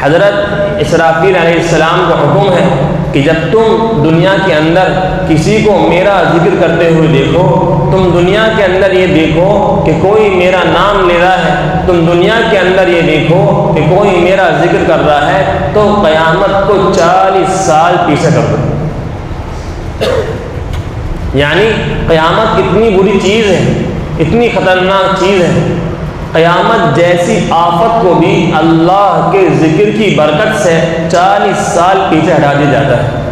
حضرت اسرافیل علیہ السلام کا حکم ہے کہ جب تم دنیا کے اندر کسی کو میرا ذکر کرتے ہوئے دیکھو، تم دنیا کے اندر یہ دیکھو کہ کوئی میرا نام لے رہا ہے، تم دنیا کے اندر یہ دیکھو کہ کوئی میرا ذکر کر رہا ہے، تو قیامت کو 40 سال پیچھے کر دو۔ یعنی قیامت اتنی بری چیز ہے، اتنی خطرناک چیز ہے، قیامت جیسی آفت کو بھی اللہ کے ذکر کی برکت سے 40 سال پیچھے ہٹا دیا جاتا ہے۔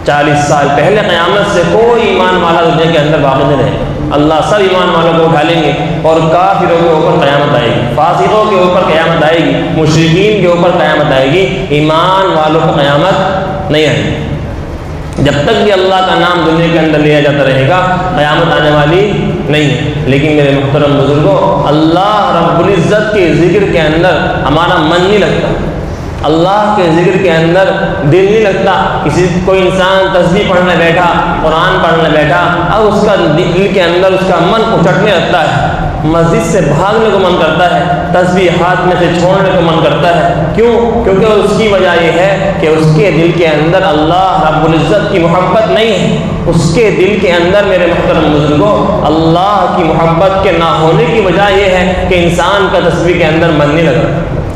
40 سال پہلے قیامت سے کوئی ایمان والا دنیا کے اندر باقی نہیں رہے، اللہ سب ایمان والوں کو اٹھا لیں گے اور کافروں کے اوپر قیامت آئے گی، فاسقوں کے اوپر قیامت آئے گی، مشرکین کے اوپر قیامت آئے گی، ایمان والوں کو قیامت نہیں آئے گی۔ جب تک بھی اللہ کا نام دنیا کے اندر لیا جاتا رہے گا قیامت آنے والی نہیں ہے۔ لیکن میرے محترم بزرگوں، اللہ رب العزت کے ذکر کے اندر ہمارا من نہیں لگتا، اللہ کے ذکر کے اندر دل نہیں لگتا۔ کوئی انسان تسبیح پڑھنے بیٹھا، قرآن پڑھنے بیٹھا، اب اس کا دل کے اندر اس کا من اچٹنے لگتا ہے، مسجد سے بھاگنے کو من کرتا ہے، تسبیح ہاتھ میں سے چھوڑنے کو من کرتا ہے۔ کیوں؟ کیونکہ اس کی وجہ یہ ہے کہ اس کے دل کے اندر اللہ رب العزت کی محبت نہیں ہے، اس کے دل کے اندر میرے محترم بزرگوں اللہ کی محبت کے نہ ہونے کی وجہ یہ ہے کہ انسان کا تسبیح کے اندر من نہیں لگا،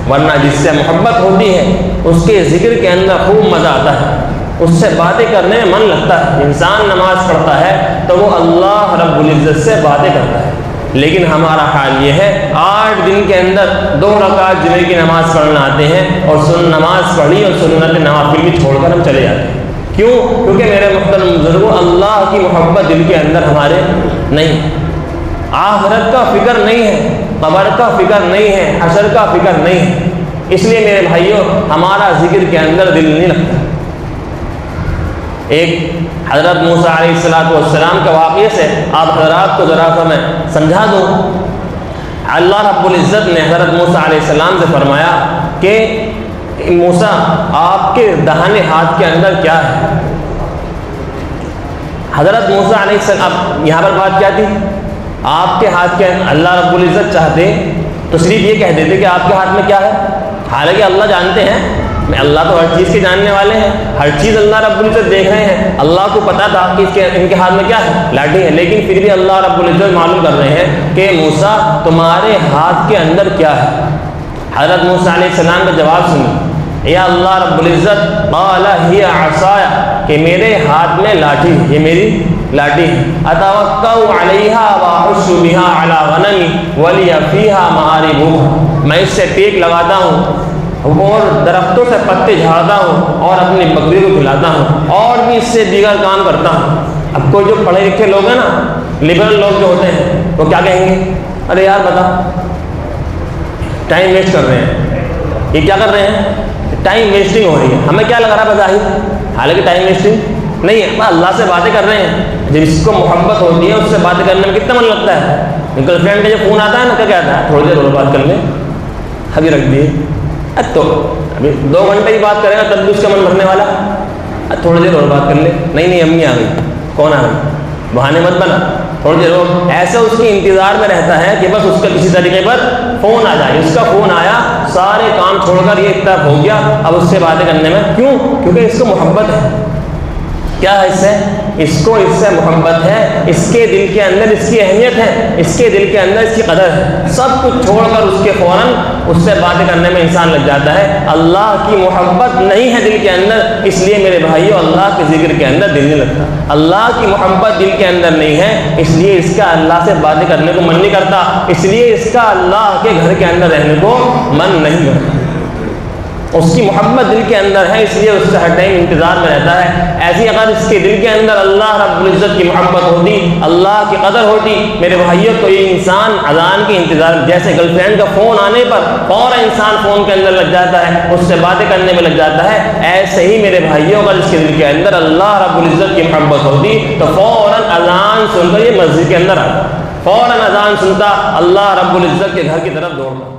ورنہ جس سے محبت ہوتی ہے اس کے ذکر کے اندر خوب مزہ آتا ہے، اس سے باتیں کرنے میں من لگتا ہے۔ انسان نماز پڑھتا ہے تو وہ اللہ رب العزت سے باتیں کرتا ہے، لیکن ہمارا حال یہ ہے 8 دن کے اندر 2 رکعت جمعے کی نماز پڑھنا آتے ہیں اور نماز پڑھی اور سنت نوافل بھی چھوڑ کر ہم چلے جاتے ہیں۔ کیوں؟ کیونکہ میرے محترم بزرگوں اللہ کی محبت دل کے اندر ہمارے نہیں، آخرت کا فکر نہیں ہے، قبر کا فکر نہیں ہے، حشر کا فکر نہیں ہے، اس لیے میرے بھائیوں ہمارا ذکر کے اندر دل نہیں لگتا۔ ایک حضرت موسیٰ علیہ السلام کے واقعے سے آپ حضرات کو ذرا سا میں سمجھا دوں۔ اللہ رب العزت نے حضرت موسیٰ علیہ السلام سے فرمایا کہ موسیٰ آپ کے داہنے ہاتھ کے اندر کیا ہے؟ حضرت موسیٰ علیہ السلام، اب یہاں پر بات کیا تھی؟ آپ کے ہاتھ کے اللہ رب العزت چاہتے تو صرف یہ کہہ دیتے کہ آپ کے ہاتھ میں کیا ہے، حالانکہ اللہ جانتے ہیں، اللہ تو ہر چیز کے جاننے والے ہیں، ہر چیز اللہ رب العزت دیکھ رہے ہیں، اللہ کو پتا تھا کہ ان کے ہاتھ میں کیا ہے، لاٹھی ہے، لیکن پھر بھی اللہ رب العزت معلوم کر رہے ہیں کہ موسیٰ تمہارے ہاتھ کے اندر کیا ہے؟ حضرت موسیٰ علیہ السلام کا جواب سنیں، یا اللہ رب العزت قال ہی عصایا، کہ میرے ہاتھ میں لاٹھی، یہ میری لاٹھی ہے، اتوکا علیہا واحش بہا علی غنمی ولی فیہا معارب، میں اس سے ٹیک لگاتا ہوں اور درختوں سے پتے جھاڑتا ہوں اور اپنی بکری کو کھلاتا ہوں اور بھی اس سے دیگر کام کرتا ہوں۔ اب کوئی جو پڑھے لکھے لوگ ہیں نا، لبرل لوگ جو ہوتے ہیں، وہ کیا کہیں گے؟ ارے یار بتا، ٹائم ویسٹ کر رہے ہیں، یہ کیا کر رہے ہیں؟ ٹائم ویسٹنگ ہو رہی ہے، ہمیں کیا لگ رہا ہے بظاہر، حالانکہ ٹائم ویسٹنگ نہیں ہے، اللہ سے باتیں کر رہے ہیں۔ جب اس کو محبت ہوتی ہے اس سے باتیں کرنے میں کتنا من لگتا ہے۔ گرل فرینڈ کا جب فون آتا ہے نا، کیا کہتا ہے؟ تھوڑی دیر اور بات کر لیں، ابھی رکھ دیے، تو ابھی 2 گھنٹے کی بات کرے گا تب بھی اس کا من بھرنے والا، تھوڑی دیر اور بات کر لے، نہیں امی آ گئی، کون آ گئی، بہانے مت بنا، تھوڑی دیر اور، ایسے اس کے انتظار میں رہتا ہے کہ بس اس کا کسی طریقے پر فون آ جائے۔ اس کا فون آیا، سارے کام چھوڑ کر یہ طرف ہو گیا، اب اس سے باتیں کرنے میں، کیوں؟ کیونکہ اس کو محبت ہے۔ کیا ہے اس سے؟ اس کو اس سے محبت ہے، اس کے دل کے اندر اس کی اہمیت ہے، اس کے دل کے اندر اس کی قدر ہے، سب کچھ چھوڑ کر اس کے فوراً اس سے باتیں کرنے میں انسان لگ جاتا ہے۔ اللہ کی محبت نہیں ہے دل کے اندر، اس لیے میرے بھائیوں اللہ کے ذکر کے اندر دل نہیں لگتا۔ اللہ کی محبت دل کے اندر نہیں ہے، اس لیے اس کا اللہ سے باتیں کرنے کو من نہیں کرتا، اس لیے اس کا اللہ کے گھر کے اندر رہنے کو من نہیں کرتا۔ اس کی محبت دل کے اندر ہے، اس لیے اس سے ہر ٹائم انتظار میں رہتا ہے۔ ایسی اگر اس کے دل کے اندر اللہ رب العزت کی محبت ہوتی، اللہ کی قدر ہوتی، میرے بھائیوں، تو یہ انسان اذان کے انتظار، جیسے گرل فرینڈ کا فون آنے پر فوراً انسان فون کے اندر لگ جاتا ہے، اس سے باتیں کرنے میں لگ جاتا ہے، ایسے ہی میرے بھائیوں اگر اس کے دل کے اندر اللہ رب العزت کی محبت ہوتی تو فوراً اذان سن کر یہ مسجد کے اندر آتا، فوراً اذان سنتا، اللہ رب العزت کے گھر کی طرف دوڑتا۔